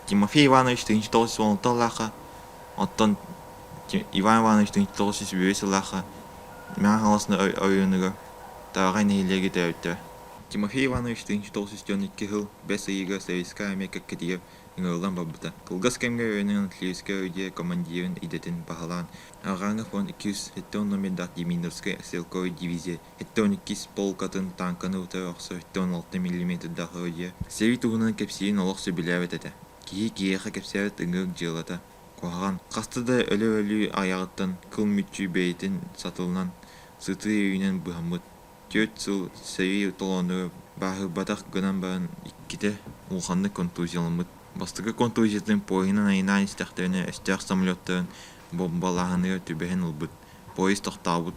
Тимофей Иванович 1916 лаха, оттон Иван Иванович 1909 лаха, мен халасны ойыныгы, тағай нәйлегі тәуітті. Тимофей Иванович 1912 жыл 5 иігі Советская Америка кәдеге ыңғылдан бабыта. Кылгас кәмге өйінің Тлевская өйде командирын идетін бағалан. Ағаңы фон 200 номердақ Деминовская стрелковой дивизия. 12 полкатын танканы ұтар оқсы 16 мм дағы өйде. Севит ұғының кәпсейін олық сөбіләвет әді. Кие-киеға кәпсәвет ыңғық жылата. Қоған қастыда өлі-өлі аяғыттан кыл мүтчі бәйтін сатылынан сыты өйінен бұхамыд. 4 жыл сәйі ұтыланы бағы батақ гынан барын иккіде ұлғанды контузиялымыд. Бастығы контузияның пойынан айынан істіқтеріне әстіқ самолеттарын бомбалағаны түбәхін ұлбыд. Поезд тоқтабыд.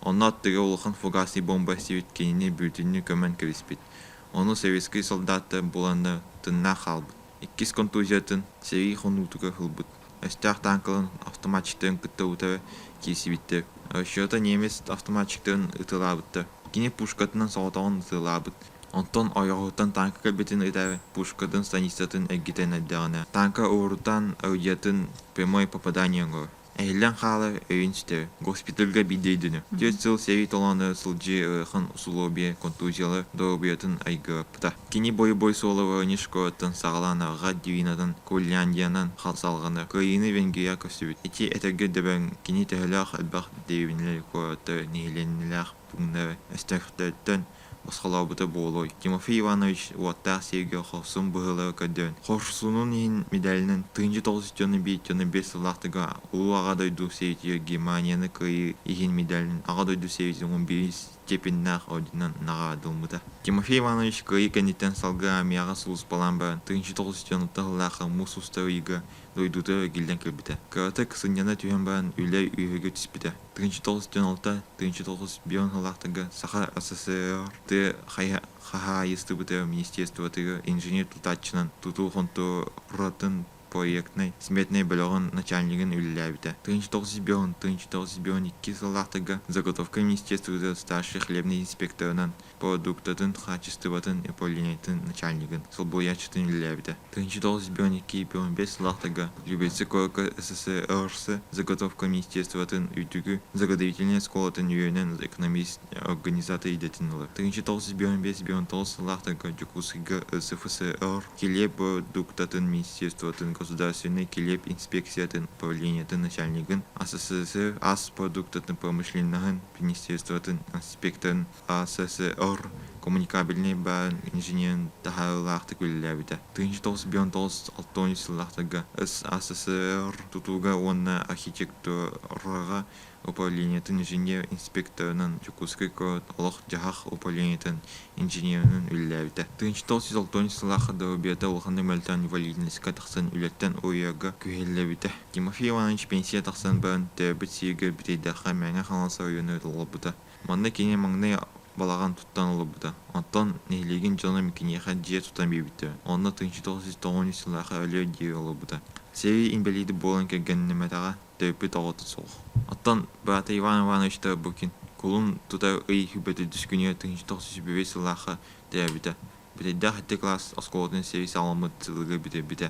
Оны аттығы ұлған фугасный бомба севіткеніне бүртіні көмән кіріспет. Оны советский солдаты боланы тынна қалбыд. 2 контузиятын сәйі қонутығы ұлбыд. Әстіқ танкылын автоматчықтарын күтті ұтары кесібіттер. Расчета немец автоматчиктарын ытылабытты. Кини пушкатынан соғытауын ытылабыт. Онтон ойғыртан танка кәлбетін ытары пушкатын станицатын әггетен әддіғана. Танка ұғыртан аудиятын прямой попаданияңғы. Әйілен қалы өйінстер. Госпитальға бидейдіні. 4 жыл сәвит оланы сылжы ұрықын ұсулобия контузиялы дұрбиятын айгырапта. Кини бой-бой солы нишкораттан сағаланы ға дивинатын Кольяндиянан қалсалғаны. Крайыны Венгрия көсібіт. Эти әтәрге дәбән кини тәхілақ әлбақ дейвінлер кораты нейленілер пұңнары әстәқтәттен басқалабыты болой. Тимофей Иванович уаттақ серге қорсын бұғылары көддерін. Қорсының ең медалінің 1995 лақтыға ұлы ағадойду сейтер Германияны крайы еген медалінің ағадойду сейтер 11 степеннақ орденан наға адылмыда. Тимофей Иванович крайы кәнеттен салғы амияға сұлыс балан бәрін 1996 лақы мұс ұстары егі дойдуды келден кірбіті. Караты кысынияны түйен бәрін үйлер үйірге түспіді. 1996-1991 лақтыға Саха СССР Хаха естібіті Министерствотығы инженер тұтатчынан тұту қонту ұратын проектный сметный бөлігін начальнигін үліләбіті. 1991-1992 сылақтыға заготовка Министерствоты старший хлебный инспекторынан продуктатын качествотын управлениятын начальнигін сылбоячытын үліләбіті. 1992-1995 сылақтыға Любецкий Корка СССР заготовка Министерствотын үйтігі заготовительный сколатын үйенен экономист организатор идетін ұлы. 1995-1996 сылақтыға Жукускігі СФСР келе продуктатын Министерствотын государственный келеп инспекциятын управлениятын начальнигін СССР ас продуктатын промышленнігін министерствотын инспекторын СССР коммуникабельный барын инженерін тахарылақты көліләбіті. 1999-1996 сылақтыға СССР тұтуға онна архитектураға управлениятын инженер инспекторынан Жукускай корот олық жағақ управлениятын инженерінің үліләбіті. 1996 сылақы дұрбеті олғаны мәлтан инвалидностьқа тақсан үлеттен ойырға күйеліләбіті. Тимофей Иванович пенсия тақсан барын тәрбіт сүйегі бітейдіға мәңі қаласа ойыны ұлыбыты. Маңны кене маңны балаған тұттан ұлыбыты. Онтан нелеген жоны мекенеға жер тұттан бейбіті. Онны 1990 сылақы өлі дейі ұлыбыты. Севи инвалиді болын кәгенні мәтаға тәрбіт оғыты соқ. Оттан брата Иван Иванович Тарбукин кулун тута ый хүбәті дүскүнер 1995 сылақы тәрбіті. Бітейді хәтті класс осколатын севи саламыд сылығы біті.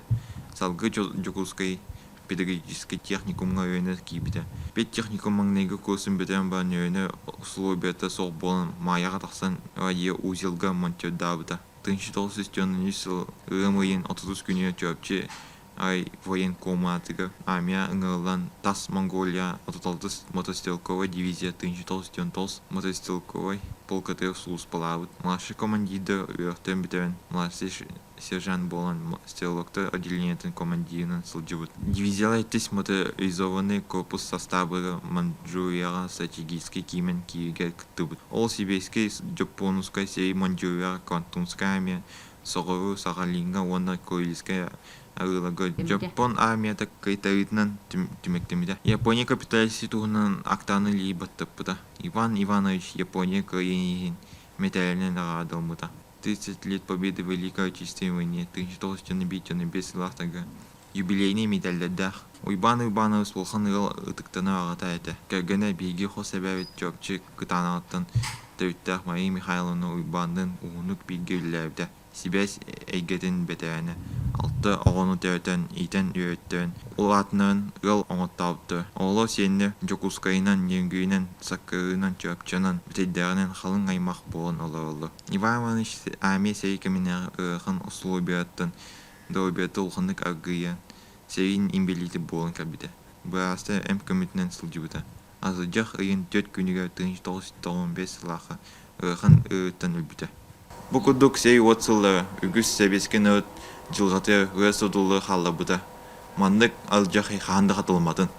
Салғы Жукускай педагогический техникумға өйені кейбіті. Пет техникум маңнайғы курсын бітен барын өйені условията соқ болын маяға тақсан радио узелға монтерда бұта. 1990 сыл ұрымыйын 30 күнер чөпче ай военкоматыға армия ыңғылан Тас Монголия 36 мотострелковой дивизия 1999 мотострелковой полкатыр сұлыс балабыд. Младший командирді өрттен бітерін младший сержант болан стрелокты отделениятын командирінің сылжыбыд. Дивизиялар еттес моторизованный корпус составы Манчжурияға стратегический кимен киеге күттібід. Ол сибирский жапонускай сей Манчжурияға Квантунская армия соғыру Сахалинға онна Курильская арылығы Жапон армията кайтарытынан түмектемеді. Япония капиталисті туғынан актаны лейбаттыппыда. Иван Иванович Япония крайнеген металлинен ағадылмыда. 30 лет победы в Великой Отечественной войне 1995 лақтыға юбилейный медальдардах. Уйбан Уйбанов болған ғыл ұтықтаны ағата әті. Кәргені бейге қос әбәвет жопчы күтанағыттан тәуіттақ Мария Михайловна Уйбандың уғынық бейге үлләбді. Сибәс әйгетін бәтәрәні. Алты оғыны төтен, итен үйеттен. Ол атынан ыл оңыттауды. Олы сені жокускайынан, ненгүйінен, саккарынан, чөпчанан, бітейдерінен қалың аймақ болын олы. Иван Иванович әме сейкімінер ұрқын ұсылу береттін, дәубеті ұлқындық аргыян, сейін имбелиті болын кәбіді. Бұраста әм көмітінен сылжуыда. Азыжақ үйін 4 күніге 1995 сылақы ұрқын ұрыттан үлбіді. Бұқыдық сей отсылары, үгіс сәбескен өрт, жылғатыр ұрыс ұдылы қалды бұда. Мандық алжақи қағанды қатылмадын.